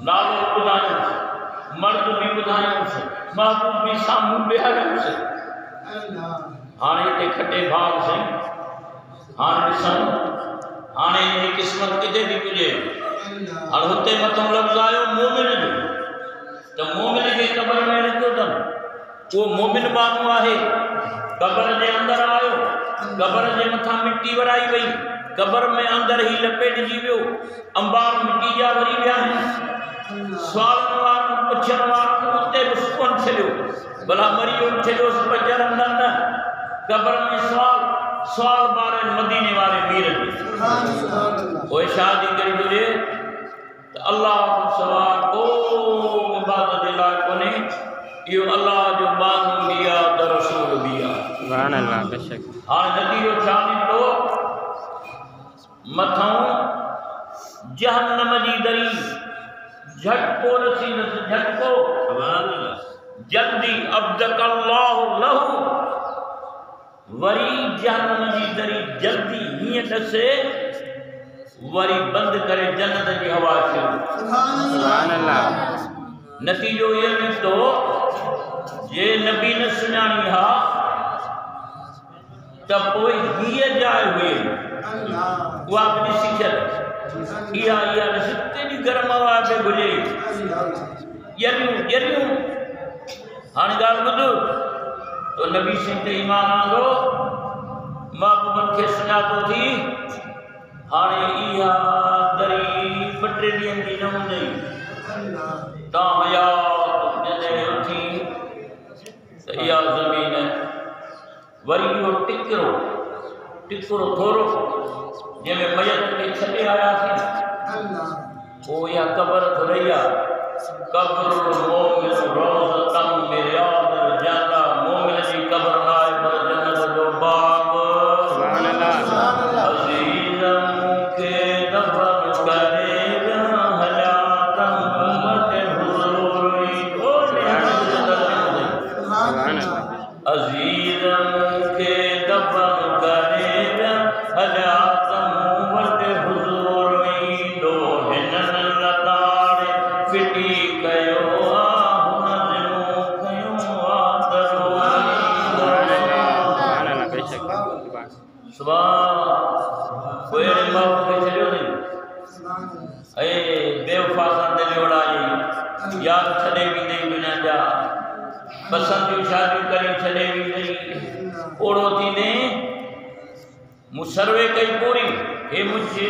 नालो ॿुधायूंसि, मर्द बि ॿुधायूंसि, महबूब बि साम्हूं बीहारियोसि। हाणे हिते खटे भाग साईं, हाणे ॾिसूं हाणे हिनजी क़िस्मत किथे थी पुॼे। हाणे हुते मथां लफ़्ज़ आयो मोमिन जो, त मोमिन खे क़बर में रखियो अथनि। उहो मोमिन माण्हू आहे, क़बर जे अंदरि आयो, क़बर जे मथां मिटी वराई वई, क़बर में अंदरि ई लपेटजी वियो, अंबार मिटी जा वरी विया आहिनि। सुवालनि वारनि पुछण वारनि उते बि सुकून छॾियो, भला मरी वियो छॾियोसि पजर न न, क़बर में सुवाल ॿारनि मदीने वारे मीर खे। पोइ शादी करी घुरे त अल्लाह खां सवाइ को इबादत जे लाइ कोन्हे। इहो अल्लाह जो बानो बि आहे त रसूल बि आहे। हाणे नतीजो छा निकितो, मथां जहन्नम जी दरी झटको रसीदसि, झटको जल्दी अब्दकल्लाहु लहू, वरी जहन्नम जी दरी जल्दी हीअं ॾसे वरी बंदि करे जन्नत जी हवा शुरू। नतीजो इहो निकितो, जे नबी न सुञाणी हा त पोइ हीअ जाइ हुई उहा बि ॾिसी छॾ, इहा ॾिस केॾी गरम हवा पे घुले, ॼरियूं। हाणे ॻाल्हि ॿुध, तो नबी सिंह ते ईमान आंदो, महबूबनि खे सुञातो थी। हाणे इहा दरी 2-3 ॾींहंनि जी न हूंदी, तव्हां हयात जॾहिं उथी त इहा ज़मीन वरी इहो टिकिरो थोरो जंहिंमें मयत खे छॾे आयासीं, पोइ इहा क़बर थोरी आहे। क़ब्रुल मोमिन रोज़तम में रियादिल जन्नह, मोमिन जी क़बर न आहे पर जन्नत जो बाग़। अज़ीज़न खे दफ़न करे हयातम वटि हुज़ूर ईंदो, अज़ीज़न खे दफ़न करे हयातम वटि हुज़ूर ईंदो, हिननि लताड़े फिटी कयो यार छॾे वेंदे दुनिया जा पसंदियूं शादियूं करे छॾे वेंदे, ओड़ो थींदे मूं सर्वे कई पूरी, हे मुझे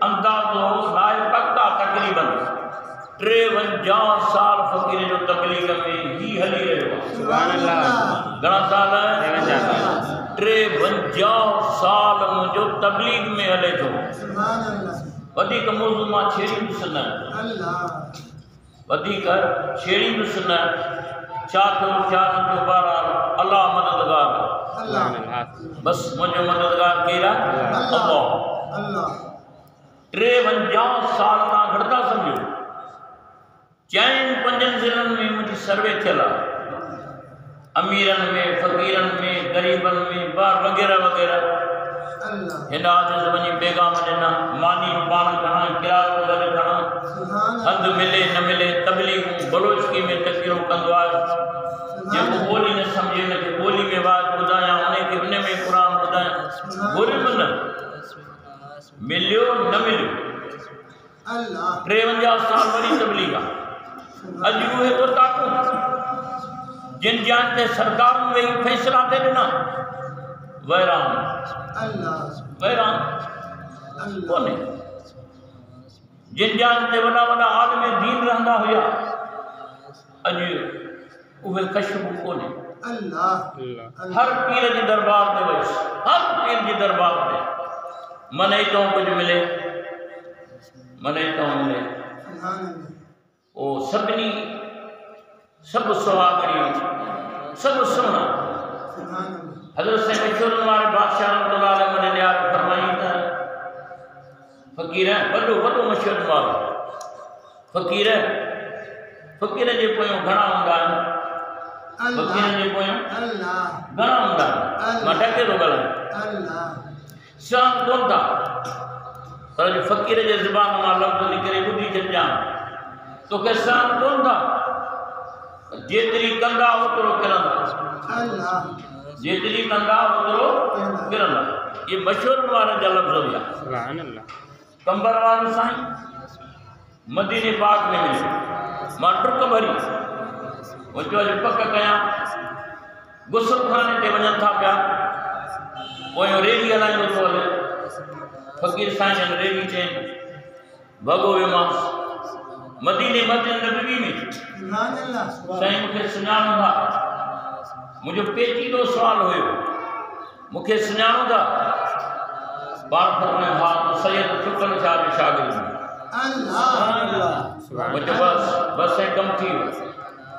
अंदाज़ो लाइ पक्का तक़रीबन 53 साल फ़क़ीर जो तबलीग में ही हली रहियो। घणा साल? 53 साल मुंहिंजो तबलीग में हले थो। वधीक मौज़ू मां छेड़ींदुसि न, वधीक छेड़ींदुसि न, छा थियो छा न थियो, बहरहाल अल्लाह मददगार, बस मुंहिंजो मददगार केरु आहे? अल्लाह। 53 साल तव्हां घटि था सम्झो। 4-5 ज़िलनि में मुंहिंजी सर्वे थियल आहे, अमीरनि में, फ़क़ीरनि में, ग़रीबनि में, बार वग़ैरह वग़ैरह। हिन आजिज़ वञी पैगाम ॾिना, मानी पाण खणा, किरायो वग़ैरह खणा, हंधि मिले न मिले तबलीगूं बलोचकी में तकरीरूं कंदो आहे। जेको ॿोली न सम्झे हुनखे ॿोली में वाज़ ॿुधायां, उनखे उन में क़ुर ॿुधायां। घुरियुमि न, मिलियो न मिलियो, 53 साल वरी तबलीग आहे। अॼु उहे ताकूं जिन जान ते सरदारनि वेही फ़ैसिला ते ॾिना, वैरान कोन्हे। जिन जान ते वॾा वॾा आलिम दीन रहंदा हुआ, अॼु उहे ख़ुशबू कोन्हे। हर पीर जे दरबार ते वयुसि, हर पीर जे दरबार ते मने तो कुछ मिले, मने तो मिले। ओ सभिनी सब सुहागणी, सब सुना। हज़रत से मशहूर वाले बादशाह रहमतुल्लाह अलैह ने याद फरमाई था, फ़कीर वॾो वॾो मशहूर वारो फ़कीर, फ़कीर जे पोयों घणा हूंदा आहिनि, फ़कीर जे पोयों घणा हूंदा आहिनि। मां टके थो ॻाल्हायां, शान कोन था। पर जो फ़कीर जे ज़ुबान मां लफ़्ज़ निकिरे ॿुधी छॾिजां तोखे सहन कोन था जेतिरी कंदा ओतिरो किरंदा जेतिरी कंदा ओतिरो किरंदा ये मशहूर वारा जा लफ़्ज़ हुया सुभान अल्लाह कंबर वारो साईं मदीने पाक में मिले मां टुक भरी वचो अॼु पक कयां गुसल खाने ते वञनि था पिया पोयों रेडी हलाईंदो थो हले फ़कीर साईं जन रेडी चयनि भॻो वियोमांसि मदीने मस्जिद नबवी में साईं मूंखे सुञाणो था मुंहिंजो पेचीदो सुवाल हुयो मूंखे सुञाणो था पाण फरमायो हा तो सैयद शुक्र शाह जो शागिर्द मुंहिंजो बस ऐं कमु थी वियो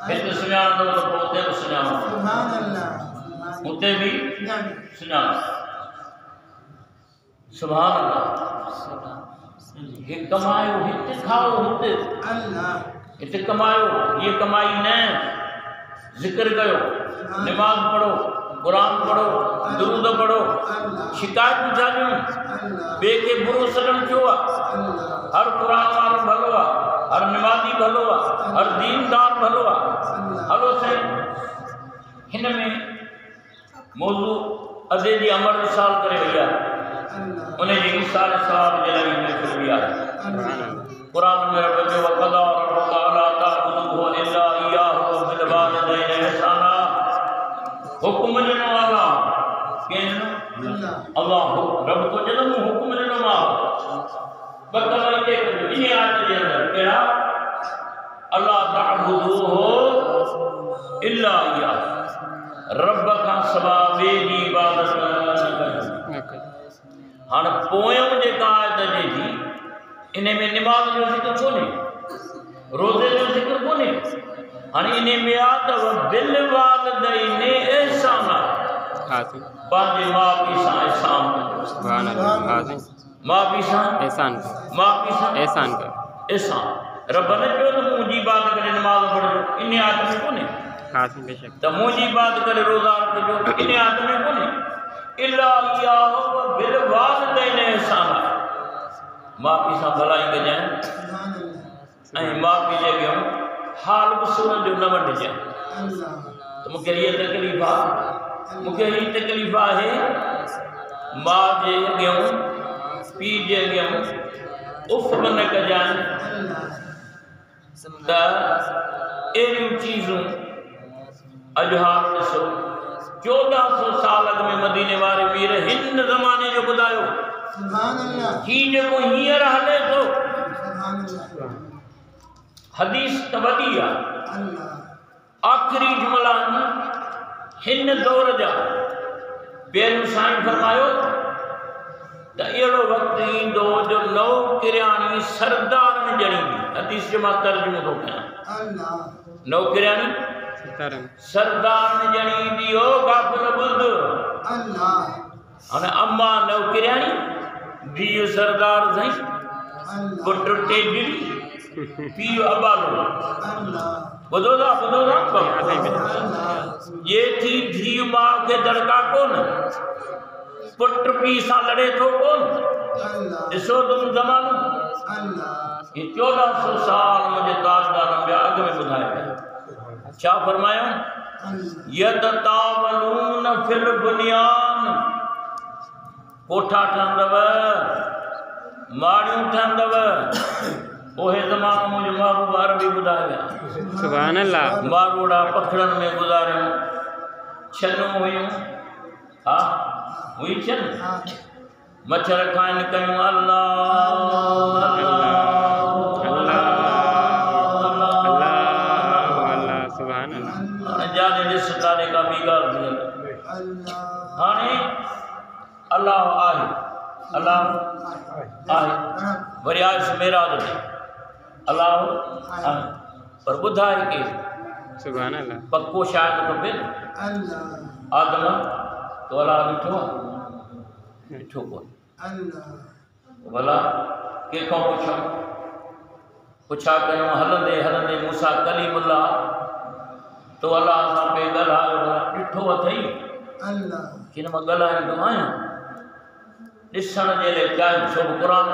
हिते सुञाणंदो त पोइ उते बि सुञाणो उते बि सुञाणो सुभान अल्लाह ये कमायो हिते खाओ हिते कमायो ये कमाई न जिक्र कयो नमाज पढ़ो कुरान पढ़ो दुरूद पढ़ो शिकायत छा ॾियूं ॿिए खे बुरो सॾण छो आहे हर कुरान वारो भलो आहे हर नमाज़ी भलो आहे हर दीनदार भलो आहे हलो साईं हिन में मौज़ू अदे जी अमर विसाल करे वई आहे उन जी ईसार सवाब जे लाइ महफ़िल बि आहे कुरान में रब जो वक़दा रब्बुका अला ताअबुदू इल्ला इय्याहु व बिल वालिदैनि इहसाना हुक्म ॾिनो अलाह कंहिं अलाह रब तो जन्म हुक्म ॾिनो मां बतलाई दे इन आयत जे अंदर कहिड़ा अला ताअबुदू इल्ला इय्याहु रब खां सवाइ ॿिए जी इबादत न कयो हाणे पोयों जेका आयत अचे थी इन में निमाज़ जो ज़िक्र कोन्हे रोज़े जो ज़िक्र कोन्हे हाणे इन में आहे त बिल वालिदैनि इहसाना पंहिंजे माउ पीउ सां एहसान कजो माउ पीउ सां एहसान एहसान रब ने चयो त मुंहिंजी इबादत करे निमाज़ पढ़जो इन आयत में कोन्हे त मुंहिंजी इबादत करे रोज़ा रखजो इन आयत में कोन्हे इल्ला इय्याहु व बिल वालिदैनि इहसाना माउ पीउ सां भलाई कजांइ ऐं माउ पीउ जे अॻियां हाल बि सूरत जो न वंडिजांइ त मूंखे हीअ तकलीफ़ आहे मूंखे हीअ तकलीफ़ आहे माउ जे अॻियां पीउ जे अॻियां उफ़ बि न कजांइ त अहिड़ियूं चीज़ूं अॼु हाल ॾिसो 1400 साल अॻु में मदीने वारे पीर हिन ज़माने जो ॿुधायो ही जेको हींअर हले थो हदीस त वॾी आहे आख़िरी जुमला हिन दौर जा पहिरियों साईं फरमायो त अहिड़ो वक़्तु ईंदो जो नौ किरयाणी सरदार में ॼणींदी हदीस जो मां तर्जुमो थो कयां नौ किरयाणी सरदार में ॼणींदी हो गाफ़िल ॿुध हाणे अम्मा नौ किरयाणी धीउ सरदार साईं पुट टेॾी पीउ अबालो ॿुधो था ये थी धीउ माउ खे दड़का कोन पुट पीउ सां लड़े थो कोन ॾिसो तुम ज़मानो ये 1400 साल मुंहिंजे ताजदारनि ॿिया अॻु में ॿुधाए विया छा फरमायो यततावलून फिल बुनियान कोठा ठहंदव माड़ियूं ठहंदव ओहे ज़मानो मुंहिंजो महबूब अरबी ॿुधाए विया सुभान अल्लाह मारोड़ा पखड़नि में गुज़ारियूं छनूं हुयूं हा हुई छन मच्छर खाइनि कयूं हाणे अल्लाह आहे अल्लाह आहे वरी आयुस मेराज ते अल्लाह आहे पर ॿुधाए केरु सुभान अल्लाह पक्को शायदि खपे आदम तो अल्लाह ॾिठो कोन भला कंहिंखां पुछा कयूं हलंदे हलंदे मूसा कलीमुल्लाह तो अल्लाह सां पे ॻाल्हायो ॾिठो अथई कि न मां ॻाल्हाईंदो आहियां ॾिसण जे लाइ चाहियो छो क़ुरान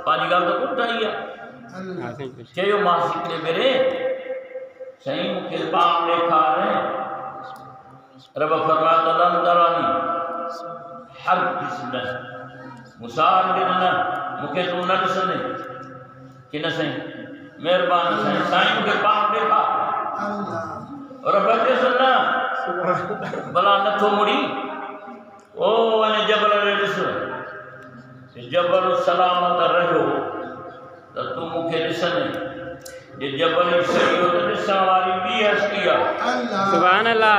पांच गाल तो उठाई है चयो मां सिकड़े बेरे सही मुखे पाम देखा रहे रब फरमाता लन तरानी हर किस्म मुसार के न मुखे तू न ॾिसंदे कि न सही मेहरबानी सही साईं मुखे पाम देखा रब के सुनना भला नथो मुड़ी ओ वने जबल रे ॾिस जबल सलामत रहो तो तू मुखे ॾिसंदे ये जबल सही हो तो ॾिसण वारी ॿी हस्ती आहे सुभान अल्लाह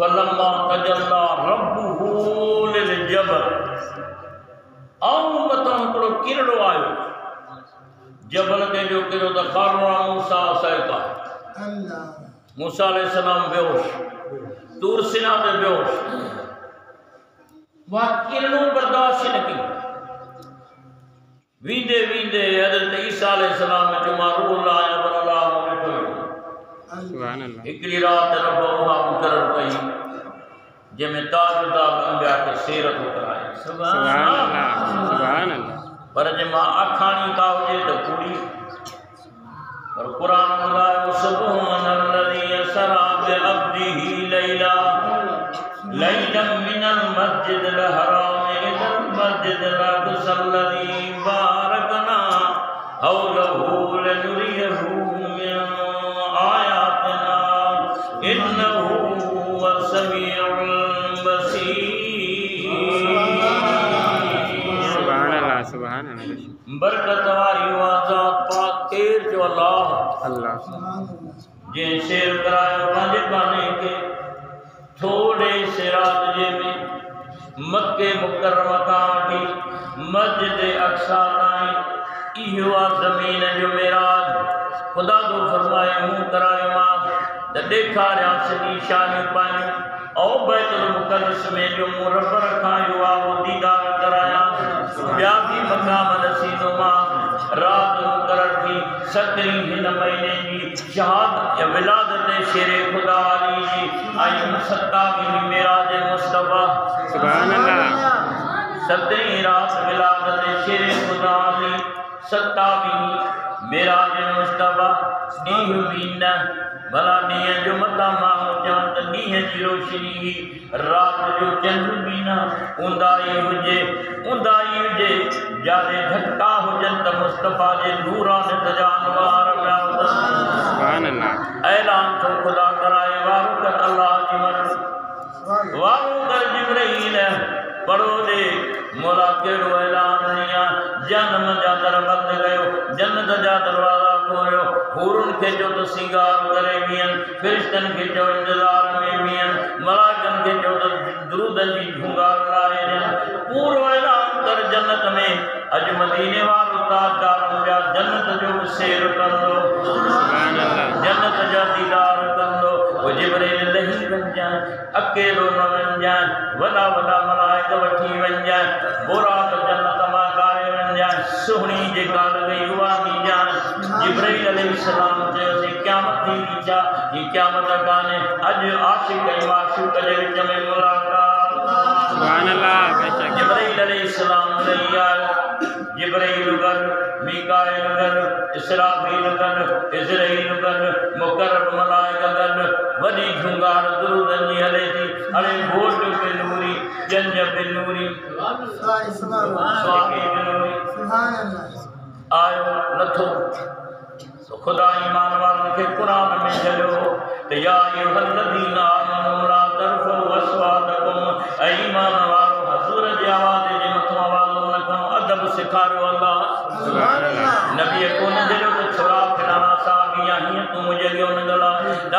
फलम्मा तजल्ला रब्बुहु लिल जबल मथां हिकिड़ो किरड़ो आयो जबल ते जो किरो त खर्रा मूसा सइका मूसा अलैहिस्सलाम बेहोश तूर सिना ते बेहोश वह किरणों बर्दाश्त न की वींदे वींदे हज़रत ईसा अलैहिस्सलाम जो मारूल आया बरला बैठो सुभान अल्लाह हिकड़ी रात रब वहा मुकर्रर कई जंहिंमें ताजदार अंबिया खे सीरत कराए सुभान अल्लाह सुभान अल्लाह पर जे मां अखाणी का हुजे त पूरी पर कुरान ॿुधायो सुब्हानल्लज़ी असरा बिअब्दिही लैला लैलन मिनल मस्जिदिल हराम इलल मस्जिदिल अक़सल्लज़ी बारकना हौलहु लिनुरियहु मिन आयातिना इन्नहु हुवस समीउल बसीर सुभान अल्लाह बरकत वारी आजाद पाक तेर जो अल्लाह अल्लाह जे शेर करायो पंहिंजे काने के थोड़े से रात जे में मक्के मुकर्रमा खां वठी मस्जिद अक्सा ताईं इहो आहे ज़मीन जो मेराज ख़ुदा तो फरमाए मूं करायोमांसि त ॾेखारियांसि निशानियूं पायूं ऐं बैतुल मुक़द्दस में जो मूं रब रखायो आहे उहो दीदार करायांसि ॿिया बि मक़ाम रसींदोमांसि रात मुक़रर थी 17 हिन महीने जी शहादत या विलादत शेरे खुदा अली जी ऐं 27 मेराज मुस्तफ़ा सुभान अल्लाह 17 रात विलादत शेरे खुदा अली 27 मेराज मुस्तफ़ा ॾींहुं बि न भला ॾींहं जो मथां माण्हू चवनि त ॾींहं जी रोशनी ही रात जो चंड बि न ऊंदाही हुजे जाते धक्का हुजनि त मुस्तफ़ा जे नूरानियत जा अनवार पिया सुभान अल्लाह ऐलान तो खुदा कराए वारो कर अल्लाह जी मर्ज़ी वारो कर जिब्राईल पढ़ो दे मौला केड़ो ऐलान निया जन्म जा दर बंद कयो जन्नत जा दरवाजा खोलियो हूरुन खे जो तो सिंगार करे बियन फरिश्तन खे जो इंतजार में बियन मलाइकन खे जो तो दुरूद जी भुंगार लाए ॾियनि पूरो ऐलान कर जन्नत में अज मदीने वारो ताजदार जा जन्नत जो सेर कंदो सुभान अल्लाह जन्नत जा दीदार कंदो वो जिब्राईल लही वन जाए अकेलो न वन जाए वॾा वॾा मलाइक वठी वन जाए बुराक जन्नत मां गाए वन जाए सुहणी जेका लॻई उहा बि जाए जिब्राईल अलैहिस्सलाम चयोसीं क़यामत थी छा ही क़यामत कान्हे अॼु आशिक़ ऐं माशूक़ जे विच में मुलाक़ात सुभान अल्लाह बेशक जिब्राईल अलैहिस्सलाम लही आयो जिब्राईल गल मीकाईल गल इसराफील गल इज़राईल गल मुकर्रब मलाइका गल वॾी झुंगार दुरूदनि जी हले थी अड़े घोट पे नूरी जंज पे नूरी स्वामी पे नूरी आयो नथो तो खुदा ईमान वारनि खे क़ुरान में चयो त या अय्युहल्लज़ीना आमनू ला तरफ़उ अस्वातकुम ऐं ईमान वारो हज़ूर जे आवाज़ जे मथां आवाज़ न खणो अदब सेखारियो अल्लाह सुभान अल्लाह नबी को न जॾहिं त छोरा फिराना साहबी हीअं तूं मुंहिंजे अॻियां न ॻाल्हा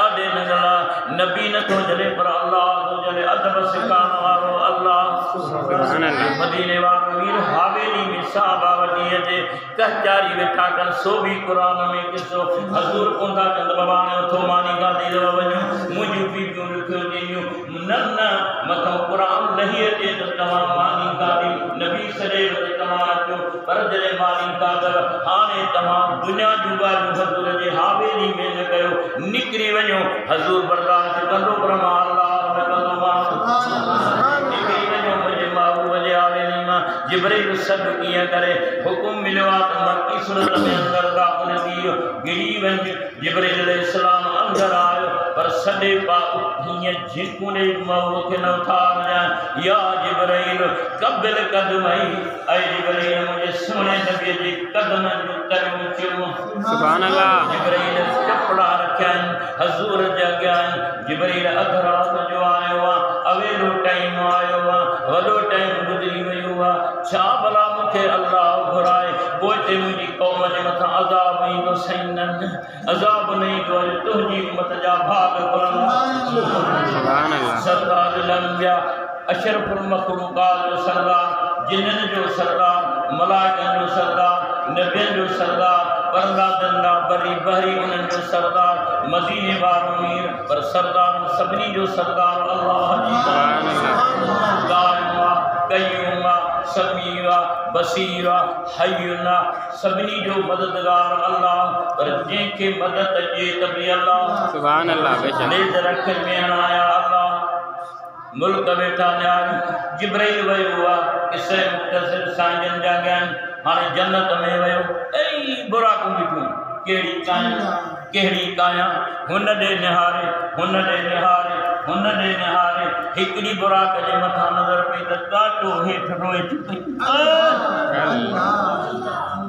ॾाढे न ॻाल्हा नबी नथो जॾहिं पर अल्लाह थो जॾहिं अदब सेखारण वारो अल्लाह सुभान अल्लाह मदीने वारो वीर हवेली में साहबा वठी अचे कहचारी वेठा कनि सो बि क़ुरान में किसो हज़ूर कोन्हा चंद बाबा ने उथो मानी गादी दव वञो मुंहिंजूं पीपियूं लिखियो ॾिनियूं न न मथां क़ुरान लही अचे त तव्हां मानी गादी नबी सॾे त तव्हां अचो पर जॾहिं मानी गादव हाणे तव्हां दुनिया जूं ॻाल्हियूं हज़ूर जे हवेली में न कयो निकिरी वञो हज़ूर बर्दाश्त कंदो पर मां अल्लाह न कंदो मां निकिरी वञो मुंहिंजे महबूब जे हवेली मां जिब्रील सब किया करे हुकुम मिलो त मक्की सूरत में अंदर दाखिल थी गिरी वंज जिब्रील अलैहिस्सलाम अंदर आयो पर सदे पा हिय झिकू ने मौत के न उठार या जिब्रील कबिल कदमई ऐ जिब्रील मुझे सोने नबी जी कदम जो करूं चो सुभान अल्लाह जिब्रील कपड़ा रखन हुजूर जगन जिब्रील अधरात जो आयो अवेलो टाइम आयो वडो टाइम गुजरी वयो छा भला मुखे अल्लाह घुराए पोते मुझी कौम जे मथा अज़ाब नहीं तो सैनन अज़ाब नहीं तो तुझी उम्मत जा भाग सुभान अल्लाह सरदार लंबिया अशरफुल मखलूकात जो सरदार जिन्नन जो सरदार मलाइकन जो सरदार नबियन जो सरदार परदा दंदा बरी बहरी उन्हन जो सरदार मदीने वारो मीर पर सरदार सभनी जो सरदार अल्लाह सुभान अल्लाह दाइमा कय्यूमा समीरा बसीरा हय्युना सभनी जो मददगार अल्लाह पर जेके मदद जे तबी अल्लाह सुभान अल्लाह बेशक लेज रख में आया अल्लाह मुल्क वेठा न्याय जिब्रील वयो हुआ किसे मुक्तसर साजन जागन हाने जन्नत में वयो ऐ बुरा को बिठू केड़ी काया हुन दे निहारे हुन दे निहारे हिकड़ी बुरा के मथा नजर पे त काटो हेठ रोए थी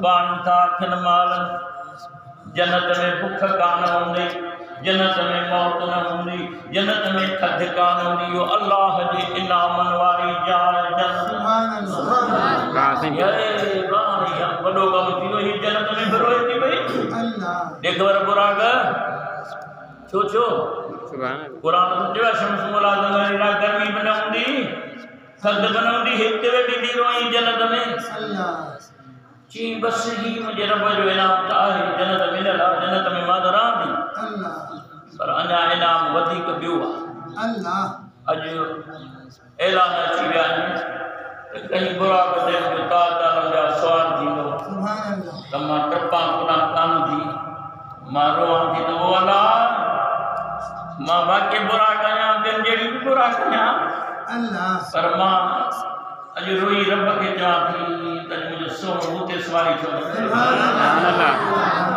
बाण था खन माल जन्नत में भूख कान होंदी जन्नत में मौत न होंदी जन्नत में थद कान होंदी यो अल्लाह जी इनामन वारी जान जन्नत कासिम ये बाणी वडो कम थियो ही जन्नत में बरोए थी भाई अल्लाह देख वर बुरा का छो सुभान अल्लाह कुरान जो शम्स मुलाज़म रा गर्मी बनाउंदी सर्द बनाउंदी हिते वेठी दी रोई जन्नत में अल्लाह ची बस ही मुझे रब जो इनाम आहे जन्नत मिलल जन्नत में मादरा दी अल्लाह पर अना इनाम वधिक बियो अल्लाह अज ऐलान अची विया कहीं बुरा बदे जो ताता लंगा सवाल थींदो सुभान अल्लाह तमा टपा कुना कान थी मारो थी तो वाला मां बाकी बुरा कया बिन जेड़ी बुरा कया अल्लाह पर मां अज रोई रब के जा थी तज मुझे सो होते सवारी छो सुभान अल्लाह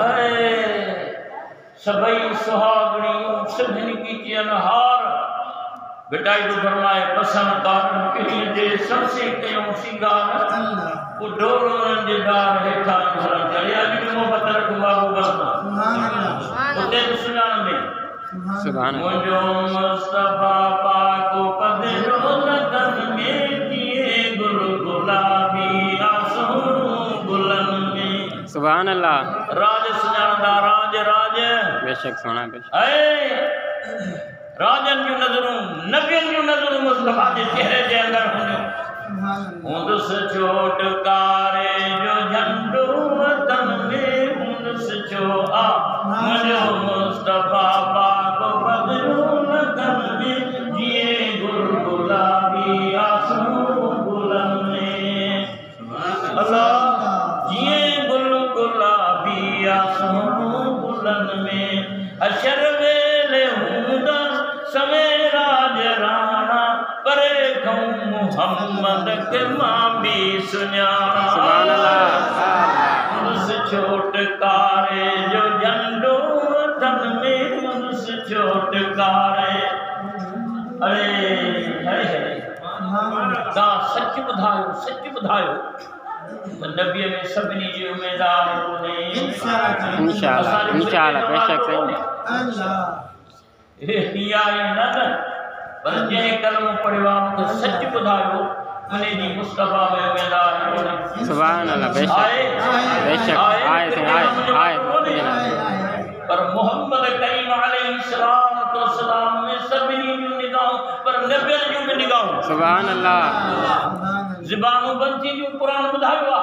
अरे सबई सुहागणी सभनी की अनहार बेटाई तो फरमाए पसंद कारण के जे सबसे कयो सिंगार अल्लाह वो डोरन जे दार हेठा घर चढ़िया भी मोहब्बत रख बाबू बस सुभान अल्लाह उते सुनान में सुभान अल्लाह मुझो मुस्तफा पाक पदरो नदन में किए गुल गुलाबी आसू बुलंद में सुभान अल्लाह राज सुनानदा राज बेशक सोना बेशक ऐ राजन जो नजरों नबियन जो नजरों मुस्तफा के चेहरे के अंदर होंगे उनस छोटकारे जो झंडो वतन में उनस छो आ मुझो मुस्तफा पाक बदरो लगन में जिए गुल गुलाबी आसू बुलंद में अल्लाह जिए गुल गुलाबी आसू बुलंद में अशर वेले हुंदा सवेरा जराना परे कहूँ मोहम्मद के मां भी सुन्याना सुभान अल्लाह उस छोटकारे जो झंडो वतन में उस छोटकारे अरे हरे दा सच ॿुधायो नबी में सभनी जी उम्मीदार ने इंशाअल्लाह बेशक सही अल्लाह हिया न पर जे कलम पढ़वा तो सच ॿुधायो अने जी मुस्तफा में उम्मीदार सुभान अल्लाह बेशक आए पर मोहम्मद करीम अलैहिस्सलातु वस्सलाम में सभनी जो निगाह पर नबी जो भी निगाह सुभान अल्लाह ज़बानों बंदी जो कुरान बुधायो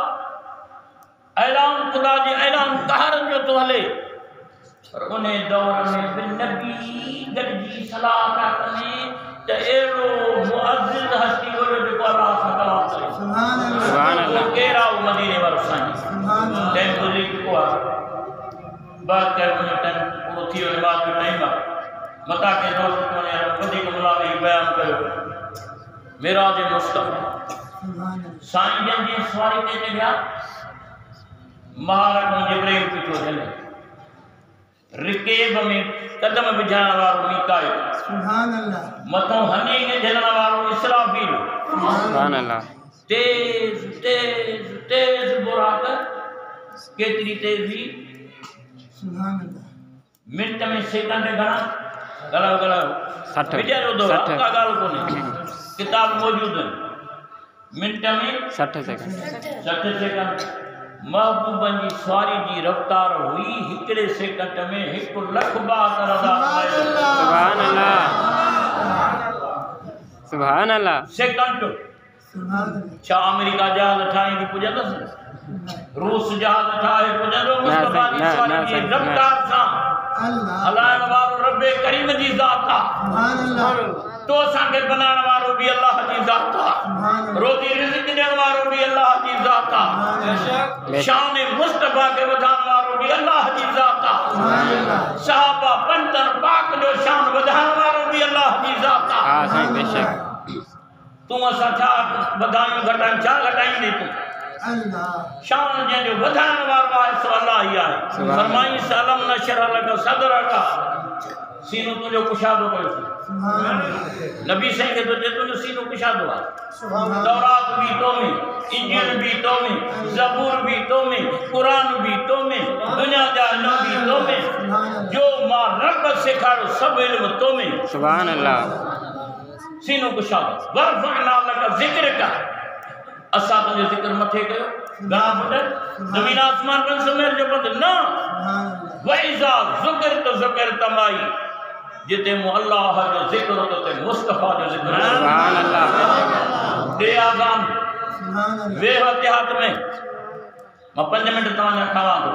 ऐलान खुदा जे ऐलान कहर जो तो हले पर उन्हें दौर में बिन नबी गड्डी सलाह करने ते एड़ो मुअज्जिज हस्ती वो जो अल्लाह सल्लल्लाहु अलैहि वसल्लम सुभान अल्लाह केरा मदीने वाला साईं सुभान अल्लाह टाइम गुजरी को बात कर मुझे टाइम पूरा थी और बात जो नहीं बा मता के दोस्त को ने वधी को बुलावे बयान कयो मेराज मुस्तफा साईं जन जी सवारी ते चढ़िया महाराज जिब्राइल पिछो चले रिकेब में कदम विझाण वारो मीकाइल सुभान अल्लाह मथों हनी के झलण वारो इसराफील सुभान अल्लाह तेज तेज तेज बुराक केतरी तेजी सुभान अल्लाह मिनट में सेकंड घणा गला गला 60 विचारो दो का गाल कोने किताब मौजूद है मिनट में 60 सेकंड 60 सेकंड महबूबन जी सवारी जी रफ्तार हुई हिकड़े सेकंड में 1,72,000 सुभान अल्लाह सुभान अल्लाह सेकंड छा अमेरिका जहाज ठाई दी पुजंदस रूस जहाज ठाए पुजंदो मुस्तफा जी सवारी जी रफ्तार सां हलाइण वारो रब्बे करीम जी ज़ात आहे सुभान अल्लाह तो असांखे बनाइण वारो बि अल्लाह जी ज़ात आहे रोज़ी रिज़्क़ ॾियण वारो बि अल्लाह जी ज़ात आहे शान मुस्तफा खे वधाइण वारो बि अल्लाह जी ज़ात आहे सहाबा पंतन पाक जो शान वधाइण वारो बि अल्लाह जी ज़ात आहे हां साईं बेशक तूं असां छा वधायूं घटायूं छा घटाईंदे तूं अल्लाह शान जो वधाइण वारो आहे सो अल्लाह ई आहे फरमाई सलम नशर लक सदरक सीनो तुझो कुशादो कयो नबी साईं के तो तुझो सीनो कुशादो आहे तौरात भी तो में इंजील भी तो में ज़बूर भी तो में कुरान भी तो में दुनिया जा नबी तो में जो मां रब सिखारो सब इल्म तो में सुभान अल्लाह सीनो कुशादो वरफअना लक ज़िक्रका असा तुझे जिक्र मथे कयो घणा पुट ज़मीन आसमान बन समेर जो बंद न वइज़ा ज़ुकिर तमाई जिते मु अल्लाह जो जिक्र हो ते मुस्तफा जो जिक्र सुभान अल्लाह दे आज़ान वे हतियात में मां 5 मिनट तव्हां खावा तो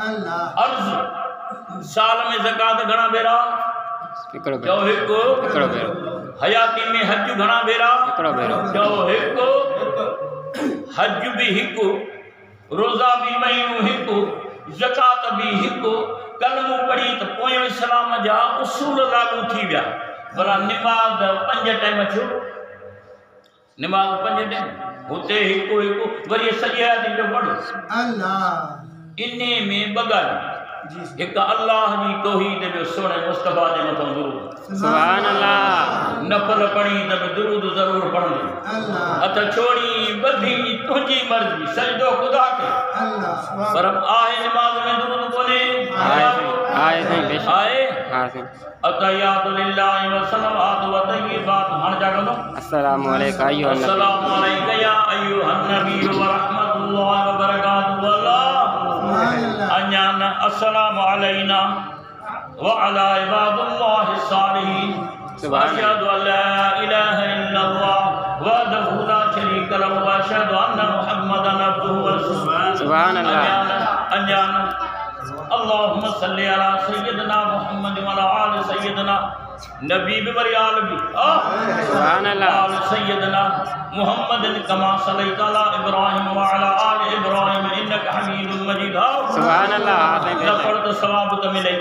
अल्लाह अर्ज़ साल में ज़कात घणा भेरा हिकड़ो जो हिकु हिकड़ो भेरो हयाती में हज घणा भेरा हिकड़ो भेरो जो हिकु हज भी हिकु रोज़ा भी महीनो हिकु ज़कात भी हिकु कलमो पढ़ी तो पोयो इस्लाम जा उसूल लागू थी विया भला निमाज़ 5 टाइम छो निमाज़ 5 टाइम हुते हिकु हिकु वरी सॼी जो पढ़ अल्लाह इने में बगल एक अल्लाह जी तौहीद जो सोने मुस्तफा जे मथों दुरूद सुभान अल्लाह नफल पढ़ी तब दुरूद जरूर पढ़नी अल्लाह अत छोड़ी बधी तुझी मर्जी सजदो खुदा के अल्लाह पर आहे नमाज में दुरूद कोने आए साईं बेशक आए हां साईं अतयातु लिल्लाहि व सलावातु व तय्यिबात हां जागो अस्सलामु अलैका अय्युहन नबी अस्सलामु अलैका या अय्युहन नबी व रहमतुल्लाहि व बरकातुहु अन्यान अस्सलामु अलैना व अला इबादिल्लाहि सालिहीन अशहदु अल्ला इलाहा इल्लल्लाह वहदहु ला शरीका लहु व अशहदु अन्ना मुहम्मदन अब्दुहु व रसूलुहु सुभान अल्लाह अन्यान अल्लाहुम्मा सल्लि अला सय्यिदना मुहम्मद व अला आलि सय्यिदना नबी भी बड़ी आल भी सुभान अल्लाह आल सय्यदना मुहम्मद कमा सल्लैता अला इब्राहिम व अला आलि इब्राहिम इन्नका हमीदुम मजीद सुभान अल्लाह लफड़ तो सवाब तो मिले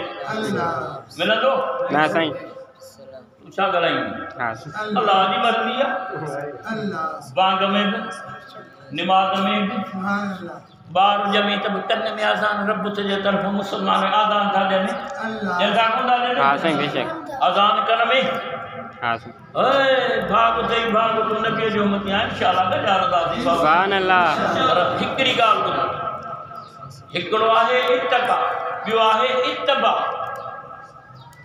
मिले दो ना साईं छा गलाई हां अल्लाह जी मर्जी है अल्लाह बांग में भी नमाज में भी सुभान अल्लाह बार जमी तब कन में आजान रब तुझे तरफ मुसलमान आजान था देने अल्लाह जैसा कुंडा देने हां साईं बेशक आजान कर में हां साईं ए भाग तई भाग तो नबी जो मत इंशाअल्लाह गजाल दादी सुभान अल्लाह पर हिकड़ी गाल को हिकड़ो आहे इत्तबा बियो आहे इत्तबा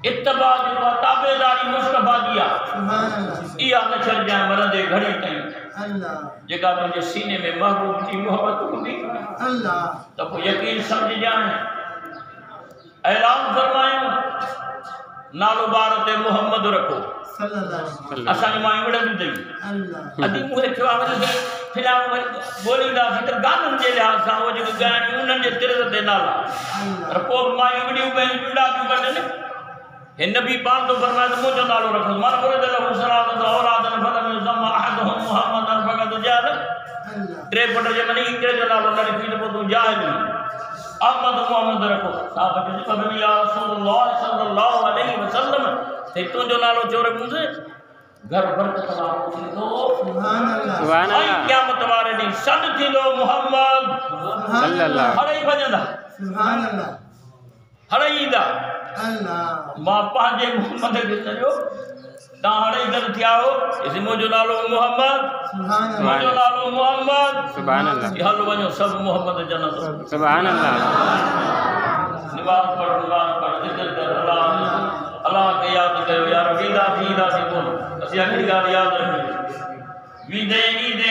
इत्तबा जो ताबेदारी मुस्तफा दिया सुभान अल्लाह इया न छड़ जा मरदे घड़ी ताई अल्लाह जेका तुझे सीने में महबूब की मोहब्बत होगी अल्लाह तो यकीन समझ जाए ऐलान फरमायो नालो बारते मोहम्मद रखो सल्लल्लाहु अलैहि वसल्लम असा माई वडन दई अल्लाह अदी मुरे चवावरी फिल्म बोलींदा फिर गानन जे लिहाज सां वो जो गाणी उन्हनि जे तिरत ते नाला पर को माई वडियूं बहन जुड़ा दियूं कढनि हिन भी पान तो फरमाया तो मुझो नालो रखो मन करे दिल हुसरात तो औलादन फलम जमा अहदहुम मुहम्मदन फकत जाल अल्लाह टे पुट जे मनी हिकड़े जो नालो लड़ी फिर को तू जाहिल अहमद मोहम्मद रखो साहब जो कबी या रसूलुल्लाह सल्लल्लाहु अलैहि वसल्लम ते तुझो नालो चोरे मुझे घर बरकत वारो थींदो सुभान ऐं अल्लाह क़यामत वारे ॾींहुं सॾ थींदो मुहम्मद सल्लल्लाहु हड़ई भॼंदा हड़ई ईंदा मां पंहिंजे मुहम्मद खे चयो तव्हां हड़ई गॾु थिया हो इसी मुंहिंजो नालो मुहम्मद मुंहिंजो नालो मुहम्मद सुभान अल्लाह हलो वञो सभु मुहम्मद जन्नत सुभान अल्लाह नमाज़ पढ़ ज़िक्र कर अल्लाह खे यादि कयो यार वींदासीं कोन असीं हिकिड़ी ॻाल्हि यादि रखियो वींदे ईंदे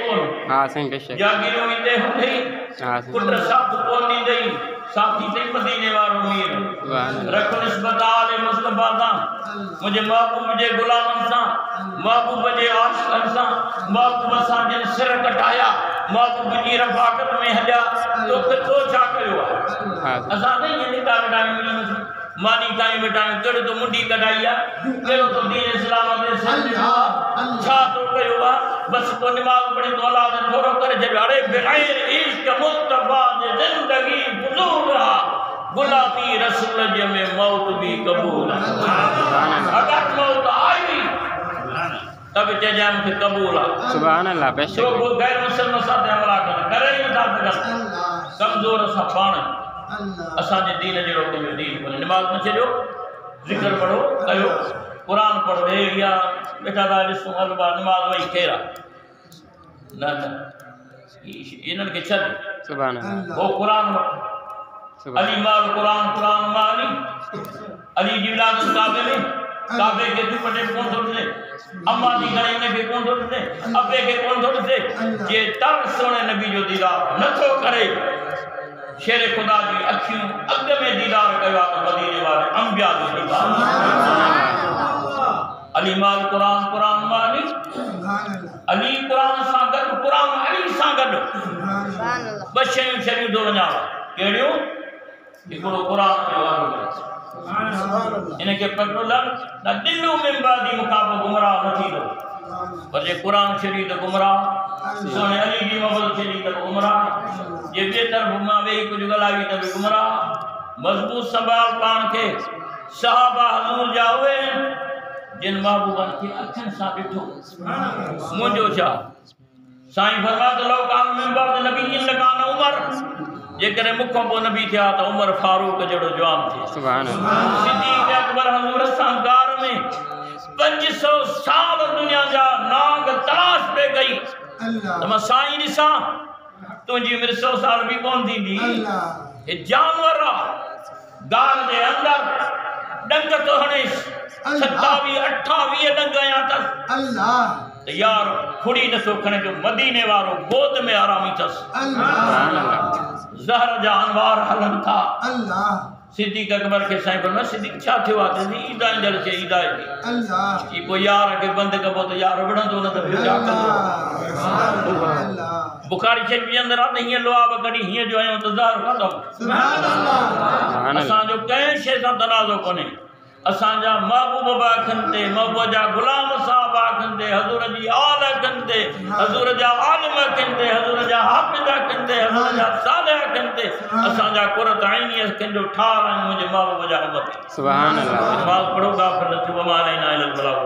कोन हा साईं बेशक जागीरो ईंदे हूंदे हा साईं पुट साथ कोन ॾींदई साथी ते मदीने वारो मीर रख निस्बत आले मुस्तफा सां मुंहिंजे महबूब जे गुलामनि सां महबूब जे आशिक़नि सां महबूब सां जिन सिर कटाया महबूब जी रफ़ाक़त में हलिया तोखे तो छा कयो आहे असां त ईअं निका कढायूं मानी ताईं बेटायूं कहिड़ो तो मुंडी कढाई आहे कहिड़ो तो दीन इस्लाम ते सिर छा तो कयो आहे बसि तो निमाज़ पढ़ी तो अलाह ने थोरो करे छॾियो अरे बग़ैर इश्क मुस्तफा जे ज़िंदगी बुज़ुर्ग आहे गुलामी रसूल जे में मौत भी कबूल अगर मौत आई तब चइजां मूंखे कबूल आहे सुभान अल्लाह बेशक जो को गैर मुसलमान सां हमला करे ई नथा सघनि कमज़ोर असां पाण असांजे दीन जहिड़ो कंहिंजो दीन कोन्हे निमाज़ न छॾियो ज़िक्र पढ़ो कयो क़ुर पढ़ो हे या बेटा था ॾिसूं अल्लाह निमाज़ वई केरु आहे न इन्हनि खे छॾ सुभान अल्लाह वो क़ुर वठो अली माल क़ुर माली अली जी विलादत काबे में काबे के तू पटे कौन थो ॾिसे अम्मा जी घणे ने के कौन थो ॾिसे अबे के कौन थो ॾिसे जे तर सोने नबी जो दीदार नथो करे शेर खुदा जी अखियूं अग में दीदार कयो आहे मदीने वाले अंबिया जो दीदार अली माल क़ुर माली अली क़ुर सां गॾु क़ुर अली सां गॾु ॿ शयूं शयूं थो वञा कहिड़ियूं हिकिड़ो क़ुर इनके पकड़ोलन न दिलू में बादी मुकाबलो गुमराह न थींदो पर जे क़ुर छॾी त गुमराह सोने अली जी मोहब्बत छॾी त गुमराह जे ॿिए तरफ़ मां वेही कुझु ॻाल्हाई त बि गुमराह मज़बूत संभाल पाण खे सहाबा हज़ूर जा उहे जिन महबूबनि खे अखियुनि सां ॾिठो मुंहिंजो छा साईं फरमाए थो लौ कान में बाद नबी इन लकान उमर जेकॾहिं मूंखां पोइ नबी थिया त उमर फारूक जहिड़ो जवान थिए सुभान अल्लाह सिद्दीक़ अकबर हज़ूर सां गार में 500 साल दुनिया जा नाग तलाश पे गई त मां साईं ॾिसां तुंहिंजी उमिरि 100 साल बि कोन थींदी हे जानवर आहे गार जे अंदरि डंग थो हणेसि 27 28 डंग आया अथसि त यार खुड़ी नथो खणे जो मदीने वारो गोद में आरामी अथसि ज़हर जा अनवार हलन था सिद्दीक़ अकबर के साईं फरमाया सिद्दीक़ छा थियो आहे त ईदा ईंदड़ चे ईदा ई पोइ यार खे बंदि कबो त यार विढ़ंदो न त ॿियो छा कंदो बुखारी शरीफ़ जे अंदरि आहे त हीअं लुआब कढी हीअं जो आहियूं त ज़हर ख़तमु असांजो कंहिं शइ सां तनाज़ो कोन्हे असांजा महबूब अखनि ते महबूब जा गुलाम साहब अखनि ते हज़ूर जी आल अखनि ते हज़ूर जा आलिम अखनि ते हज़ूर जा हाफ़िज़ अखनि ते हज़ूर जा सालिह अखनि ते असांजा क़ुरत आइनी अखनि जो ठार आहिनि मुंहिंजे महबूब जा उम्मत सुभान अल्लाह नमाज़ पढ़ो गाफ़िल न थियो वमा अलैना इल्लल बलाग।